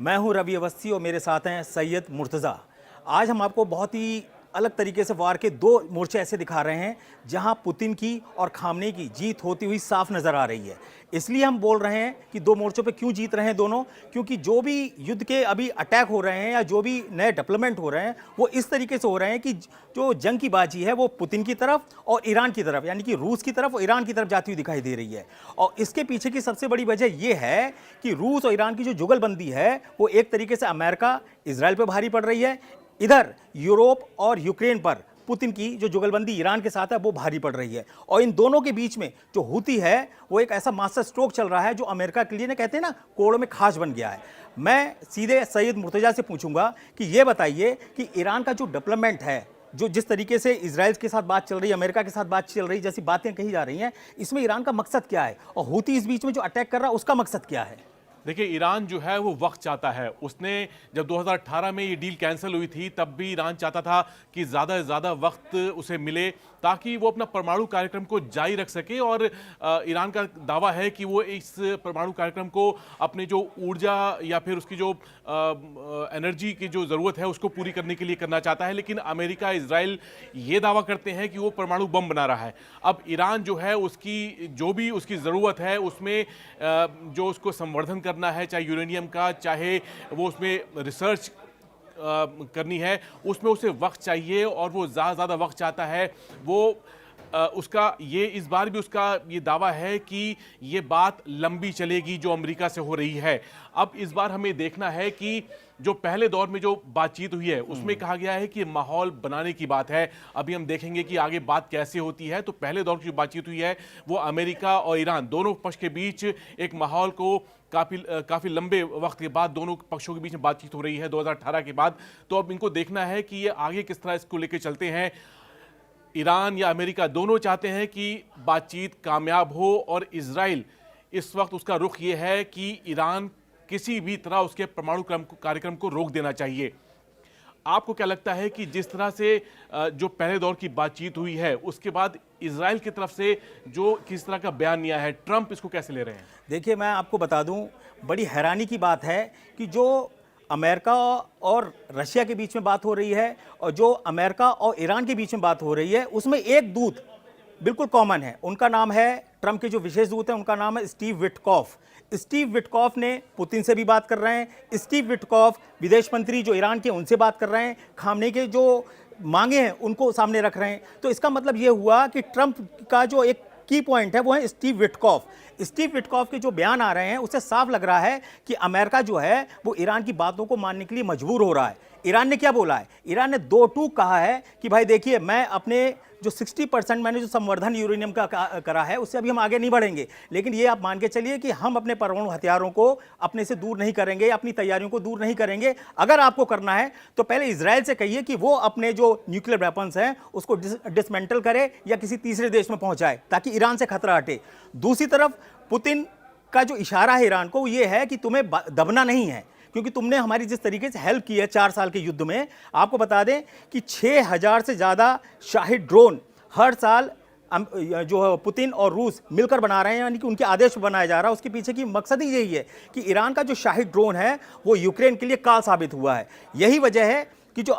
मैं हूं रवि अवस्थी और मेरे साथ हैं सैयद मुर्तज़ा। आज हम आपको बहुत ही अलग तरीके से वार के दो मोर्चे ऐसे दिखा रहे हैं जहां पुतिन की और खामनेई की जीत होती हुई साफ नज़र आ रही है। इसलिए हम बोल रहे हैं कि दो मोर्चों पे क्यों जीत रहे हैं दोनों, क्योंकि जो भी युद्ध के अभी अटैक हो रहे हैं या जो भी नए डेवलपमेंट हो रहे हैं वो इस तरीके से हो रहे हैं कि जो जंग की बाजी है वो पुतिन की तरफ और ईरान की तरफ, यानी कि रूस की तरफ और ईरान की तरफ जाती हुई दिखाई दे रही है। और इसके पीछे की सबसे बड़ी वजह ये है कि रूस और ईरान की जो जुगलबंदी है वो एक तरीके से अमेरिका इजराइल पर भारी पड़ रही है, इधर यूरोप और यूक्रेन पर पुतिन की जो जुगलबंदी ईरान के साथ है वो भारी पड़ रही है। और इन दोनों के बीच में जो हूती है वो एक ऐसा मास्टर स्ट्रोक चल रहा है जो अमेरिका के लिए ना, कहते हैं ना, कोड़ों में खास बन गया है। मैं सीधे सैयद मुर्तजा से पूछूंगा कि ये बताइए कि ईरान का जो डेवलपमेंट है, जो जिस तरीके से इजराइल के साथ बात चल रही है, अमेरिका के साथ बात चल रही, जैसी बातें कही जा रही हैं, इसमें ईरान का मकसद क्या है और हूती इस बीच में जो अटैक कर रहा है उसका मकसद क्या है? देखिए, ईरान जो है वो वक्त चाहता है। उसने जब 2018 में ये डील कैंसिल हुई थी तब भी ईरान चाहता था कि ज़्यादा से ज़्यादा वक्त उसे मिले ताकि वो अपना परमाणु कार्यक्रम को जारी रख सके। और ईरान का दावा है कि वो इस परमाणु कार्यक्रम को अपने जो ऊर्जा या फिर उसकी जो एनर्जी की जो ज़रूरत है उसको पूरी करने के लिए करना चाहता है। लेकिन अमेरिका, इजराइल ये दावा करते हैं कि वो परमाणु बम बना रहा है। अब ईरान जो है उसकी जो भी उसकी ज़रूरत है उसमें जो उसको संवर्धन करना है, चाहे यूरेनियम का, चाहे वो उसमें रिसर्च करनी है, उसमें उसे वक्त चाहिए और वो ज़्यादा वक्त चाहता है। वो उसका ये इस बार भी उसका ये दावा है कि ये बात लंबी चलेगी जो अमेरिका से हो रही है। अब इस बार हमें देखना है कि जो पहले दौर में जो बातचीत हुई है उसमें कहा गया है कि माहौल बनाने की बात है। अभी हम देखेंगे कि आगे बात कैसे होती है। तो पहले दौर की जो बातचीत हुई है वो अमेरिका और ईरान दोनों पक्ष के बीच एक माहौल को काफ़ी लंबे वक्त के बाद दोनों पक्षों के बीच में बातचीत हो रही है 2018 के बाद। तो अब इनको देखना है कि ये आगे किस तरह इसको लेकर चलते हैं। ईरान या अमेरिका दोनों चाहते हैं कि बातचीत कामयाब हो और इजराइल इस वक्त उसका रुख ये है कि ईरान किसी भी तरह उसके परमाणु कार्यक्रम को रोक देना चाहिए। आपको क्या लगता है कि जिस तरह से जो पहले दौर की बातचीत हुई है उसके बाद इजराइल की तरफ से जो किस तरह का बयान आया है, ट्रंप इसको कैसे ले रहे हैं? देखिए, मैं आपको बता दूं, बड़ी हैरानी की बात है कि जो अमेरिका और रशिया के बीच में बात हो रही है और जो अमेरिका और ईरान के बीच में बात हो रही है उसमें एक दूत बिल्कुल कॉमन है। उनका नाम है, ट्रंप के जो विशेष दूत हैं उनका नाम है स्टीव विटकॉफ। स्टीव विटकॉफ ने पुतिन से भी बात कर रहे हैं। स्टीव विटकॉफ विदेश मंत्री जो ईरान के उनसे बात कर रहे हैं, खामनेई के जो मांगे हैं उनको सामने रख रहे हैं। तो इसका मतलब ये हुआ कि ट्रंप का जो एक की पॉइंट है वो है स्टीव विटकॉफ। स्टीव विटकॉफ के जो बयान आ रहे हैं उससे साफ लग रहा है कि अमेरिका जो है वो ईरान की बातों को मानने के लिए मजबूर हो रहा है। ईरान ने क्या बोला है? ईरान ने दो टूक कहा है कि भाई देखिए, मैं अपने जो 60% मैंने जो संवर्धन यूरेनियम का करा है उससे अभी हम आगे नहीं बढ़ेंगे, लेकिन ये आप मान के चलिए कि हम अपने परमाणु हथियारों को अपने से दूर नहीं करेंगे, अपनी तैयारियों को दूर नहीं करेंगे। अगर आपको करना है तो पहले इजराइल से कहिए कि वो अपने जो न्यूक्लियर वेपन्स हैं उसको डिसमेंटल करे या किसी तीसरे देश में पहुंचाए ताकि ईरान से खतरा हटे। दूसरी तरफ पुतिन का जो इशारा है ईरान को वो ये है कि तुम्हें दबना नहीं है, क्योंकि तुमने हमारी जिस तरीके से हेल्प की है 4 साल के युद्ध में। आपको बता दें कि 6000 से ज़्यादा शाहिद ड्रोन हर साल जो पुतिन और रूस मिलकर बना रहे हैं, यानी कि उनके आदेश पर बनाया जा रहा है। उसके पीछे की मकसद ही यही है कि ईरान का जो शाहिद ड्रोन है वो यूक्रेन के लिए काल साबित हुआ है। यही वजह है कि जो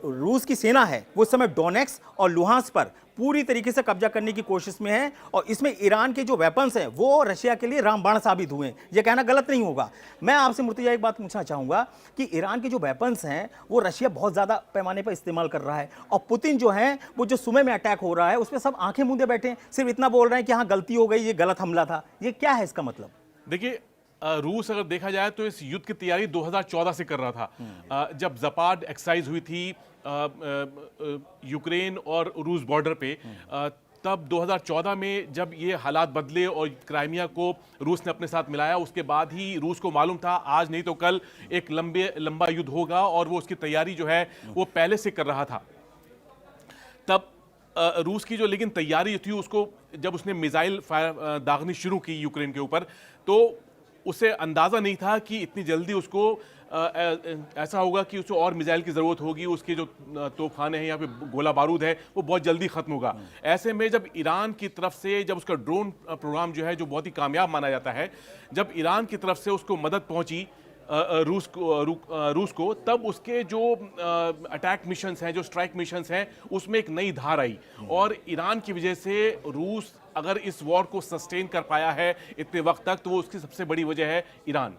रूस की सेना है वो इस समय डोनेक्स और लुहांस पर पूरी तरीके से कब्जा करने की कोशिश में है। और इसमें ईरान के जो वेपन्स हैं वो रशिया के लिए रामबाण साबित हुए हैं। ये कहना गलत नहीं होगा। मैं आपसे मुर्तजा एक बात पूछना चाहूँगा कि ईरान के जो वेपन्स हैं वो रशिया बहुत ज़्यादा पैमाने पर इस्तेमाल कर रहा है और पुतिन जो है वो जो सुमे में अटैक हो रहा है उस पर सब आंखें मूंदे बैठे हैं, सिर्फ इतना बोल रहे हैं कि हाँ गलती हो गई, ये गलत हमला था। ये क्या है इसका मतलब? देखिए, रूस अगर देखा जाए तो इस युद्ध की तैयारी 2014 से कर रहा था। जब जपाड एक्सरसाइज हुई थी यूक्रेन और रूस बॉर्डर पे, तब 2014 में जब ये हालात बदले और क्राइमिया को रूस ने अपने साथ मिलाया, उसके बाद ही रूस को मालूम था आज नहीं तो कल एक लंबा युद्ध होगा और वो उसकी तैयारी जो है वो पहले से कर रहा था। तब रूस की जो लेकिन तैयारी थी उसको जब उसने मिसाइल फायर दागनी शुरू की यूक्रेन के ऊपर, तो उसे अंदाज़ा नहीं था कि इतनी जल्दी उसको ऐसा होगा कि उसे और मिसाइल की ज़रूरत होगी, उसके जो तोपखाने हैं या फिर गोला बारूद है वो बहुत जल्दी ख़त्म होगा। ऐसे में जब ईरान की तरफ से जब उसका ड्रोन प्रोग्राम जो है जो बहुत ही कामयाब माना जाता है, जब ईरान की तरफ से उसको मदद पहुंची रूस को, तब उसके जो अटैक मिशंस हैं, जो स्ट्राइक मिशंस हैं, उसमें एक नई धार आई। और ईरान की वजह से रूस अगर इस वॉर को सस्टेन कर पाया है इतने वक्त तक, तो वो उसकी सबसे बड़ी वजह है ईरान।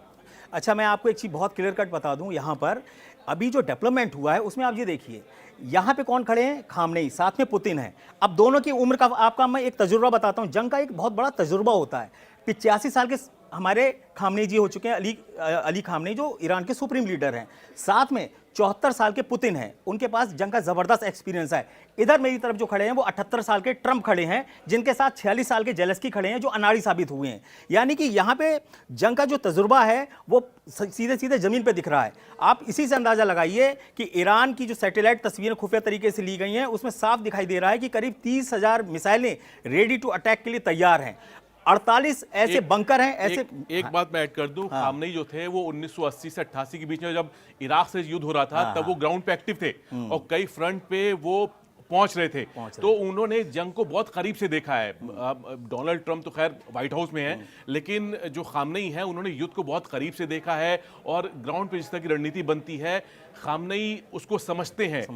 अच्छा, मैं आपको एक चीज़ बहुत क्लियर कट बता दूं, यहाँ पर अभी जो डेवलपमेंट हुआ है उसमें आप ये देखिए, यहाँ पे कौन खड़े हैं? खामनेई, साथ में पुतिन है। अब दोनों की उम्र का आपका मैं एक तजुर्बा बताता हूँ। जंग का एक बहुत बड़ा तजुर्बा होता है। 85 साल के हमारे खामनेई जी हो चुके हैं, अली खामनेई, जो ईरान के सुप्रीम लीडर हैं। साथ में 74 साल के पुतिन हैं, उनके पास जंग का जबरदस्त एक्सपीरियंस है। इधर मेरी तरफ जो खड़े हैं वो 78 साल के ट्रंप खड़े हैं, जिनके साथ 46 साल के जेलेंस्की खड़े हैं, जो अनाड़ी साबित हुए हैं। यानी कि यहाँ पे जंग का जो तजुर्बा है वो सीधे सीधे जमीन पे दिख रहा है। आप इसी से अंदाजा लगाइए कि ईरान की जो सैटेलाइट तस्वीरें खुफिया तरीके से ली गई हैं, उसमें साफ दिखाई दे रहा है कि करीब 30,000 मिसाइलें रेडी टू अटैक के लिए तैयार हैं। 48 ऐसे बंकर हैं, ऐसे एक बात मैं ऐड कर दूं, खामनेई जो थे वो 1980 से 88 के बीच में जब इराक से युद्ध हो रहा था, तब वो ग्राउंड पे एक्टिव थे और कई फ्रंट पे वो पहुंच रहे थे। तो उन्होंने जंग को बहुत करीब से देखा है। डोनाल्ड ट्रंप तो खैर व्हाइट हाउस में है, लेकिन जो खामनेई है उन्होंने युद्ध को बहुत करीब से देखा है और ग्राउंड पे जिस तरह की रणनीति बनती है, खामनेई उसको समझते हैं।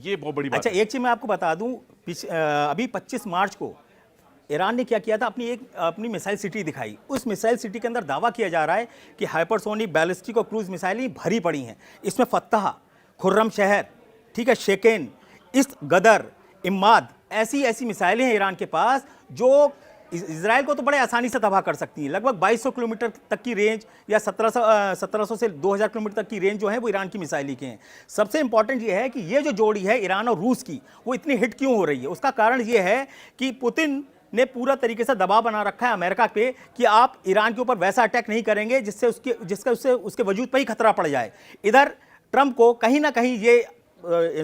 ये बहुत बड़ी बात। अच्छा, एक चीज मैं आपको बता दूं, अभी 25 मार्च को ईरान ने क्या किया था, अपनी मिसाइल सिटी दिखाई। उस मिसाइल सिटी के अंदर दावा किया जा रहा है कि हाइपरसोनिक, बैलिस्टिक और क्रूज मिसाइलें भरी पड़ी हैं। इसमें फत्तह, खुर्रम शहर, ठीक है, शेकेन, इस गदर, इम्माद, ऐसी मिसाइलें हैं ईरान के पास जो इजराइल को तो बड़े आसानी से तबाह कर सकती हैं। लगभग 2200 किलोमीटर तक की रेंज या 1700 से 2000 किलोमीटर तक की रेंज जो है वो ईरान की मिसाइल की हैं। सबसे इंपॉर्टेंट ये है कि ये जो जोड़ी है ईरान और रूस की, वो इतनी हिट क्यों हो रही है? उसका कारण ये है कि पुतिन ने पूरा तरीके से दबाव बना रखा है अमेरिका पे कि आप ईरान के ऊपर वैसा अटैक नहीं करेंगे जिससे उसके वजूद पर ही खतरा पड़ जाए। इधर ट्रंप को कहीं ना कहीं ये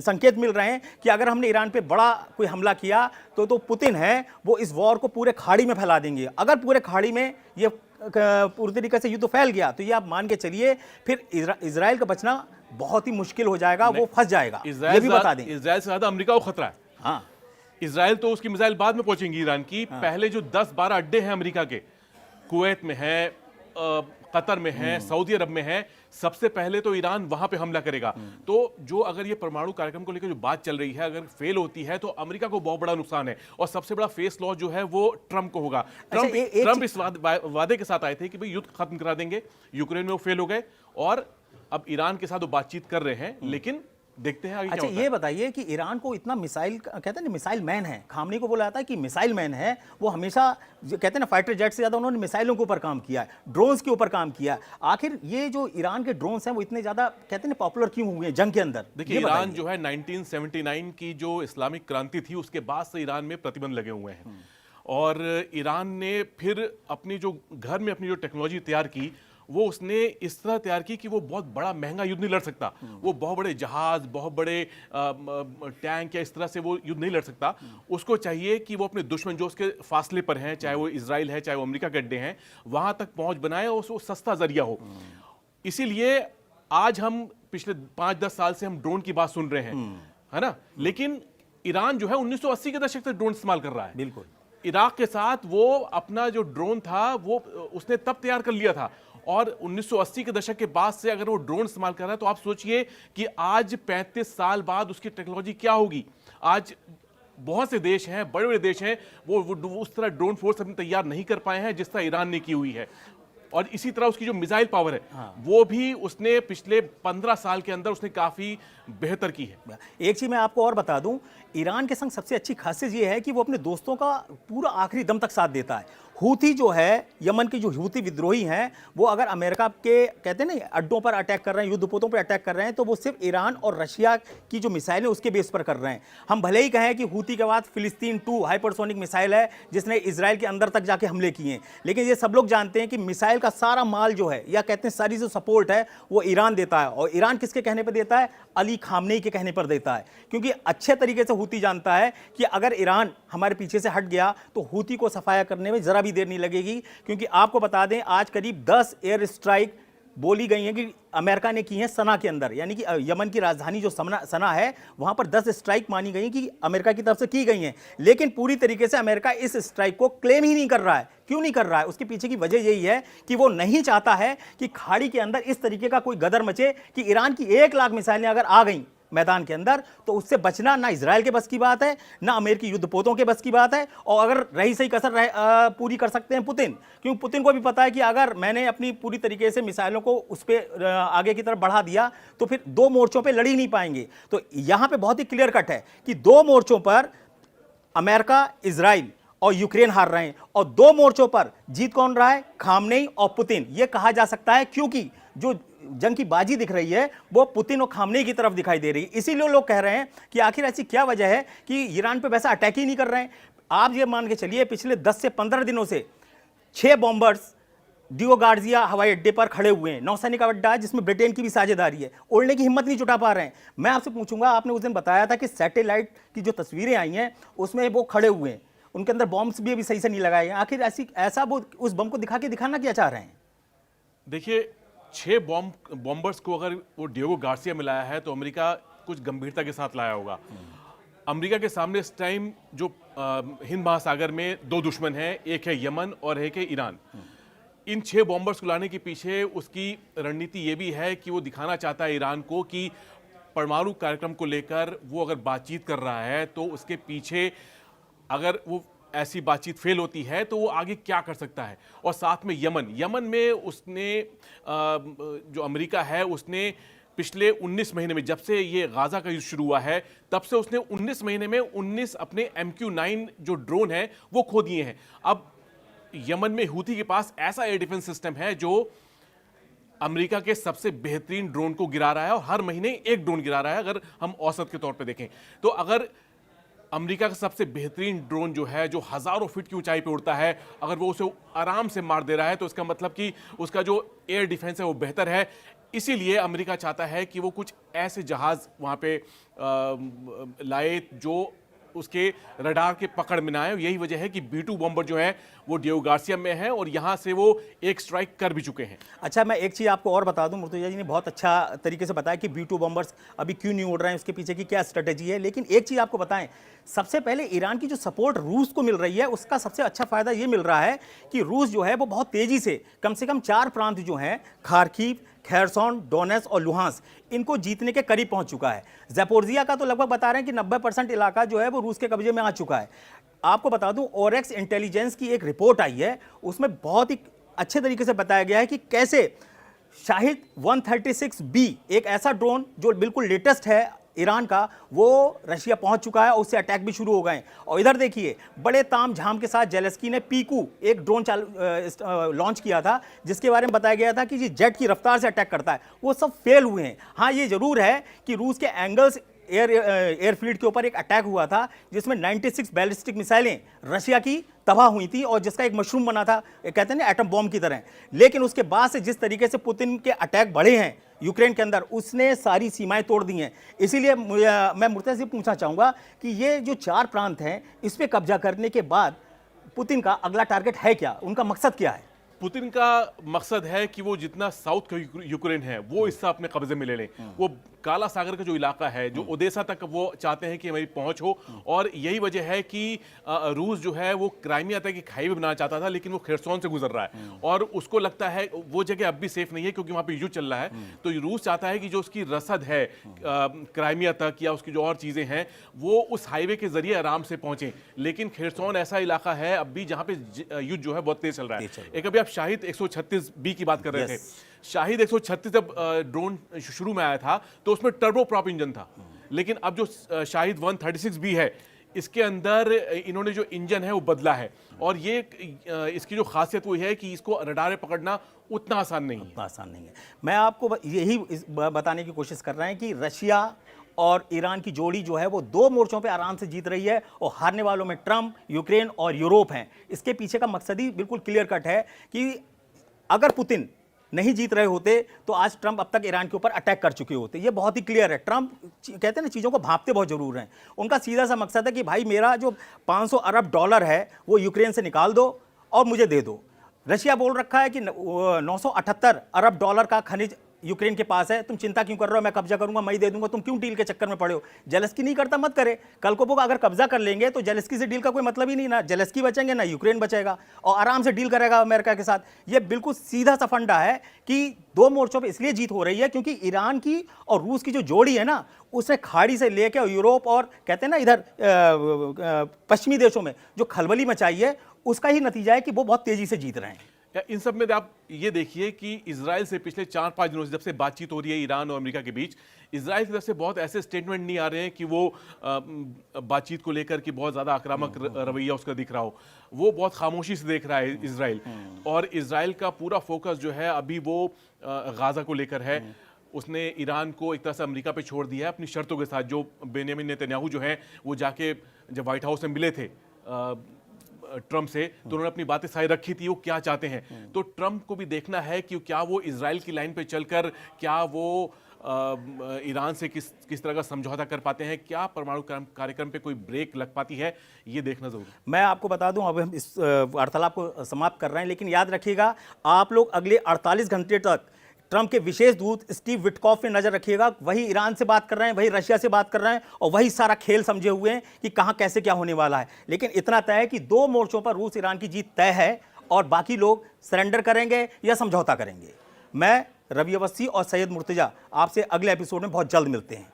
संकेत मिल रहे हैं कि अगर हमने ईरान पे बड़ा कोई हमला किया तो पुतिन है वो इस वॉर को पूरे खाड़ी में फैला देंगे। अगर पूरे खाड़ी में ये पूरी तरीके से युद्ध फैल गया तो ये आप मान के चलिए फिर इजराइल का बचना बहुत ही मुश्किल हो जाएगा, वो फंस जाएगा। ये भी बता दें, इजराइल से ज्यादा अमेरिका को खतरा है। हाँ, इजराइल तो उसकी मिसाइल बाद में पहुंचेंगी ईरान की। पहले जो 10-12 अड्डे हैं अमेरिका के, कुवैत में है, कतर में है, सऊदी अरब में है, सबसे पहले तो ईरान वहां पे हमला करेगा। तो जो अगर ये परमाणु कार्यक्रम को लेकर जो बात चल रही है, अगर फेल होती है तो अमेरिका को बहुत बड़ा नुकसान है और सबसे बड़ा फेस लॉस जो है वो ट्रंप को होगा। ट्रंप इस वादे के साथ आए थे कि भाई युद्ध खत्म करा देंगे, यूक्रेन में वो फेल हो गए और अब ईरान के साथ वो बातचीत कर रहे हैं, लेकिन देखते हैं आगे क्या होता है। ये बताइए कि ईरान को इतना मिसाइल, कहते हैं ना मिसाइल मैन है, खामनेई को बोला जाता है कि मिसाइल मैन है। वो हमेशा कहते हैं ना फाइटर जेट से ज्यादा उन्होंने मिसाइलों के ऊपर काम किया है, ड्रोन्स के ऊपर काम किया है। आखिर ये जो ईरान के ड्रोन्स हैं वो इतने ज्यादा कहते हैं ना पॉपुलर क्यों हुए जंग के अंदर? देखिए, ईरान जो है 1979 की जो इस्लामिक क्रांति थी उसके बाद से ईरान में प्रतिबंध लगे हुए हैं और ईरान ने फिर अपनी जो घर में अपनी जो टेक्नोलॉजी तैयार की वो उसने इस तरह तैयार की कि वो बहुत बड़ा महंगा युद्ध नहीं लड़ सकता। वो बहुत बड़े जहाज, बहुत बड़े टैंक या इस तरह से वो युद्ध नहीं लड़ सकता। उसको चाहिए कि वो अपने दुश्मन जो उसके फासले पर हैं, चाहे वो इजराइल है, चाहे वो अमेरिका के अड्डे हैं, वहां तक पहुंच बनाए और उसको सस्ता जरिया हो। इसीलिए आज हम पिछले 5-10 साल से हम ड्रोन की बात सुन रहे हैं, है ना, लेकिन ईरान जो है 1980 के दशक से ड्रोन इस्तेमाल कर रहा है। बिल्कुल, इराक के साथ वो अपना जो ड्रोन था वो उसने तब तैयार कर लिया था और 1980 के दशक के बाद से अगर वो ड्रोन इस्तेमाल कर रहा है तो आप सोचिए कि आज 35 साल बाद उसकी टेक्नोलॉजी क्या होगी। आज बहुत से देश हैं, बड़े बड़े देश हैं, वो उस तरह ड्रोन फोर्स अपनी तैयार नहीं कर पाए हैं जिस तरह ईरान ने की हुई है। और इसी तरह उसकी जो मिसाइल पावर है वो भी उसने पिछले 15 साल के अंदर उसने काफी बेहतर की है। एक चीज मैं आपको और बता दूं, ईरान के संग सबसे अच्छी खासियत ये है कि वो अपने दोस्तों का पूरा आखिरी दम तक साथ देता है। हूथी जो है, यमन के जो हूथी विद्रोही हैं, वो अगर अमेरिका के कहते हैं ना अड्डों पर अटैक कर रहे हैं, युद्धपोतों पर अटैक कर रहे हैं, तो वो सिर्फ ईरान और रशिया की जो मिसाइल है उसके बेस पर कर रहे हैं। हम भले ही कहें कि हूथी के बाद फिलिस्तीन 2 हाइपरसोनिक मिसाइल है जिसने इजराइल के अंदर तक जाके हमले किए हैं, लेकिन ये सब लोग जानते हैं कि मिसाइल का सारा माल जो है या कहते हैं सारी जो सपोर्ट है वो ईरान देता है। और ईरान किसके कहने पर देता है? अली खामनेई के कहने पर देता है, क्योंकि अच्छे तरीके से हूथी जानता है कि अगर ईरान हमारे पीछे से हट गया तो हूथी को सफाया करने में जरा भी देर नहीं लगेगी। क्योंकि आपको बता दें आज करीब 10 एयर स्ट्राइक बोली गई हैं कि अमेरिका ने की हैं सना के अंदर, यानी कि यमन की राजधानी जो सना है वहां पर 10 स्ट्राइक मानी गई कि अमेरिका की तरफ से की गई हैं। लेकिन पूरी तरीके से अमेरिका इस स्ट्राइक को क्लेम ही नहीं कर रहा है। क्यों नहीं कर रहा है? उसके पीछे की वजह यही है कि वो नहीं चाहता है कि खाड़ी के अंदर इस तरीके का कोई गदर मचे कि ईरान की 1 लाख मिसाइलें अगर आ गई मैदान के अंदर तो उससे बचना ना इजराइल के बस की बात है, ना अमेरिकी युद्धपोतों के बस की बात है। और अगर रही सही कसर पूरी कर सकते हैं पुतिन, क्योंकि पुतिन को भी पता है कि अगर मैंने अपनी पूरी तरीके से मिसाइलों को उस पर आगे की तरफ बढ़ा दिया तो फिर 2 मोर्चों पे लड़ ही नहीं पाएंगे। तो यहां पे बहुत ही क्लियर कट है कि 2 मोर्चों पर अमेरिका, इजराइल और यूक्रेन हार रहे हैं, और 2 मोर्चों पर जीत कौन रहा है? खामनेई और पुतिन। यह कहा जा सकता है क्योंकि जो जंग की बाजी दिख रही है वो पुतिन और खामनेई की तरफ दिखाई दे रही है। इसीलिए लोग कह रहे हैं कि आखिर ऐसी क्या वजह है कि ईरान पे वैसा अटैक ही नहीं कर रहे हैं। आप ये मान के चलिए पिछले 10 से 15 दिनों से 6 बॉम्बर्स डियो गार्जिया हवाई अड्डे पर खड़े हुए हैं। नौसैनिक अड्डा है जिसमें ब्रिटेन की भी साझेदारी है, उड़ने की हिम्मत नहीं जुटा पा रहे हैं। मैं आपसे पूछूंगा, आपने उस दिन बताया था कि सैटेलाइट की जो तस्वीरें आई हैं उसमें वो खड़े हुए हैं, उनके अंदर बॉम्ब्स भी अभी सही से नहीं लगाए हैं। आखिर ऐसा वो उस बम को दिखाना क्या चाह रहे हैं? देखिए, 6 बॉम्बर्स को अगर वो डियोगो गार्सिया में लाया है तो अमेरिका कुछ गंभीरता के साथ लाया होगा। अमेरिका के सामने इस टाइम जो हिंद महासागर में 2 दुश्मन हैं, एक है यमन और एक है ईरान। इन 6 बॉम्बर्स को लाने के पीछे उसकी रणनीति ये भी है कि वो दिखाना चाहता है ईरान को कि परमाणु कार्यक्रम को लेकर वो अगर बातचीत कर रहा है तो उसके पीछे अगर वो ऐसी बातचीत फेल होती है तो वो आगे क्या कर सकता है। और साथ में यमन में उसने जो अमेरिका है उसने पिछले 19 महीने में, जब से ये गाजा का युद्ध शुरू हुआ है तब से उसने 19 महीने में 19 अपने MQ-9 जो ड्रोन है वो खो दिए हैं। अब यमन में हूथी के पास ऐसा एयर डिफेंस सिस्टम है जो अमेरिका के सबसे बेहतरीन ड्रोन को गिरा रहा है और हर महीने एक ड्रोन गिरा रहा है अगर हम औसत के तौर पे देखें तो। अगर अमेरिका का सबसे बेहतरीन ड्रोन जो है, जो हजारों फीट की ऊंचाई पे उड़ता है, अगर वो उसे आराम से मार दे रहा है तो इसका मतलब कि उसका जो एयर डिफेंस है वो बेहतर है। इसीलिए अमेरिका चाहता है कि वो कुछ ऐसे जहाज वहां पे लाए जो उसके रडार के पकड़ में ना आए। यही वजह है कि B-2 बॉम्बर जो है वो डियोगो गार्सिया में है और यहां से वो एक स्ट्राइक कर भी चुके हैं। अच्छा, मैं एक चीज़ आपको और बता दूं, मुर्तजा जी ने बहुत अच्छा तरीके से बताया कि B-2 बॉम्बर्स अभी क्यों नहीं उड़ रहे हैं, उसके पीछे की क्या स्ट्रेटेजी है। लेकिन एक चीज़ आपको बताएं, सबसे पहले ईरान की जो सपोर्ट रूस को मिल रही है उसका सबसे अच्छा फायदा ये मिल रहा है कि रूस जो है वो बहुत तेजी से कम 4 प्रांत जो हैं, खार्किव, खेरसॉन, डोनेट्स्क और लुहांस्क, इनको जीतने के करीब पहुंच चुका है। ज़ैपोरिज़िया का तो लगभग बता रहे हैं कि 90% इलाका जो है वो रूस के कब्जे में आ चुका है। आपको बता दूं, ओरेक्स इंटेलिजेंस की एक रिपोर्ट आई है, उसमें बहुत ही अच्छे तरीके से बताया गया है कि कैसे शाहिद 136B, एक ऐसा ड्रोन जो बिल्कुल लेटेस्ट है ईरान का, वो रशिया पहुंच चुका है और उससे अटैक भी शुरू हो गए। और इधर देखिए, बड़े तामझाम के साथ जेलेस्की ने पीकू एक ड्रोन लॉन्च किया था जिसके बारे में बताया गया था कि ये जेट की रफ्तार से अटैक करता है। वो सब फेल हुए हैं। हाँ, ये जरूर है कि रूस के एंगल्स एयरफील्ड के ऊपर एक अटैक हुआ था जिसमें 96 बैलिस्टिक मिसाइलें रशिया की तबाह हुई थी और जिसका एक मशरूम बना था, कहते हैं ना एटम बॉम्ब की तरह। लेकिन उसके बाद से जिस तरीके से पुतिन के अटैक बढ़े हैं यूक्रेन के अंदर, उसने सारी सीमाएं तोड़ दी हैं। इसीलिए मैं मुर्तज़ा से पूछना चाहूंगा कि ये जो 4 प्रांत हैं इस पे कब्जा करने के बाद पुतिन का अगला टारगेट है क्या, उनका मकसद क्या है? पुतिन का मकसद है कि वो जितना साउथ का यूक्रेन है वो हिस्सा अपने कब्जे में ले लें। वो काला सागर का जो इलाका है, जो ओडेसा तक, वो चाहते हैं कि हमारी पहुंच हो। और यही वजह है कि रूस जो है वो क्राइमिया तक एक हाईवे बनाना चाहता था, लेकिन वो खेरसोन से गुजर रहा है और उसको लगता है वो जगह अब भी सेफ नहीं है क्योंकि वहां पे युद्ध चल रहा है। तो रूस चाहता है कि जो उसकी रसद है क्राइमिया तक या उसकी जो और चीजें हैं वो उस हाईवे के जरिए आराम से पहुंचे। लेकिन खेरसोन ऐसा इलाका है अब भी जहां पे युद्ध जो है बहुत तेज चल रहा है। एक अभी आप शाहिद 136B की बात कर रहे थे। शाहिद 136 जब ड्रोन शुरू में आया था तो उसमें टर्बो प्रॉप इंजन था, लेकिन अब जो शाहिद 136B है इसके अंदर इन्होंने जो इंजन है वो बदला है। और ये इसकी जो खासियत वो है कि इसको रडार पकड़ना उतना आसान नहीं है। मैं आपको यही बताने की कोशिश कर रहे हैं कि रशिया और ईरान की जोड़ी जो है वो 2 मोर्चों पे आराम से जीत रही है और हारने वालों में ट्रंप, यूक्रेन और यूरोप हैं। इसके पीछे का मकसद ही बिल्कुल क्लियर कट है कि अगर पुतिन नहीं जीत रहे होते तो आज ट्रंप अब तक ईरान के ऊपर अटैक कर चुके होते। ये बहुत ही क्लियर है। ट्रंप कहते हैं ना, चीज़ों को भांपते बहुत जरूर हैं। उनका सीधा सा मकसद है कि भाई मेरा जो $500 अरब है वो यूक्रेन से निकाल दो और मुझे दे दो। रशिया बोल रखा है कि 978 अरब डॉलर का खनिज यूक्रेन के पास है, तुम चिंता क्यों कर रहे हो, मैं कब्जा करूंगा, मैं ही दे दूंगा, तुम क्यों डील के चक्कर में पड़े हो। जेलेस्की नहीं करता, मत करे। कल को वो अगर कब्जा कर लेंगे तो जेलेस्की से डील का कोई मतलब ही नहीं, ना जेलेस्की बचेंगे ना यूक्रेन बचेगा, और आराम से डील करेगा अमेरिका के साथ। ये बिल्कुल सीधा सा फंडा है कि दो मोर्चों पर इसलिए जीत हो रही है क्योंकि ईरान की और रूस की जो जोड़ी है ना, उसने खाड़ी से लेकर यूरोप और कहते हैं ना इधर पश्चिमी देशों में जो खलबली मचाई है, उसका ही नतीजा है कि वो बहुत तेजी से जीत रहे हैं। इन सब में आप ये देखिए कि इजराइल से पिछले 4-5 दिनों से जब से बातचीत हो रही है ईरान और अमेरिका के बीच, इजराइल की तरफ से बहुत ऐसे स्टेटमेंट नहीं आ रहे हैं कि वो बातचीत को लेकर कि बहुत ज़्यादा आक्रामक रवैया उसका दिख रहा हो। वो बहुत खामोशी से देख रहा है इजराइल, और इजराइल का पूरा फोकस जो है अभी वो गाज़ा को लेकर है। उसने ईरान को एक तरह से अमेरिका पे छोड़ दिया है अपनी शर्तों के साथ। जो बेंयामिन नेतन्याहू जो हैं वो जाके जब व्हाइट हाउस में मिले थे ट्रम्प से, तो उन्होंने अपनी बातें सारी रखी थी वो क्या चाहते हैं। तो ट्रम्प को भी देखना है कि क्या वो इजराइल की लाइन पे चलकर क्या वो ईरान से किस तरह का समझौता कर पाते हैं, क्या परमाणु कार्यक्रम पे कोई ब्रेक लग पाती है, ये देखना जरूरी है। मैं आपको बता दूं, अब हम इस वार्तालाप को समाप्त कर रहे हैं, लेकिन याद रखिएगा आप लोग अगले 48 घंटे तक ट्रंप के विशेष दूत स्टीव विटकॉफ पे नजर रखिएगा। वही ईरान से बात कर रहे हैं, वही रशिया से बात कर रहे हैं, और वही सारा खेल समझे हुए हैं कि कहां कैसे क्या होने वाला है। लेकिन इतना तय है कि दो मोर्चों पर रूस ईरान की जीत तय है, और बाकी लोग सरेंडर करेंगे या समझौता करेंगे। मैं रवि अवस्थी और सैयद मुर्तजा आपसे अगले एपिसोड में बहुत जल्द मिलते हैं।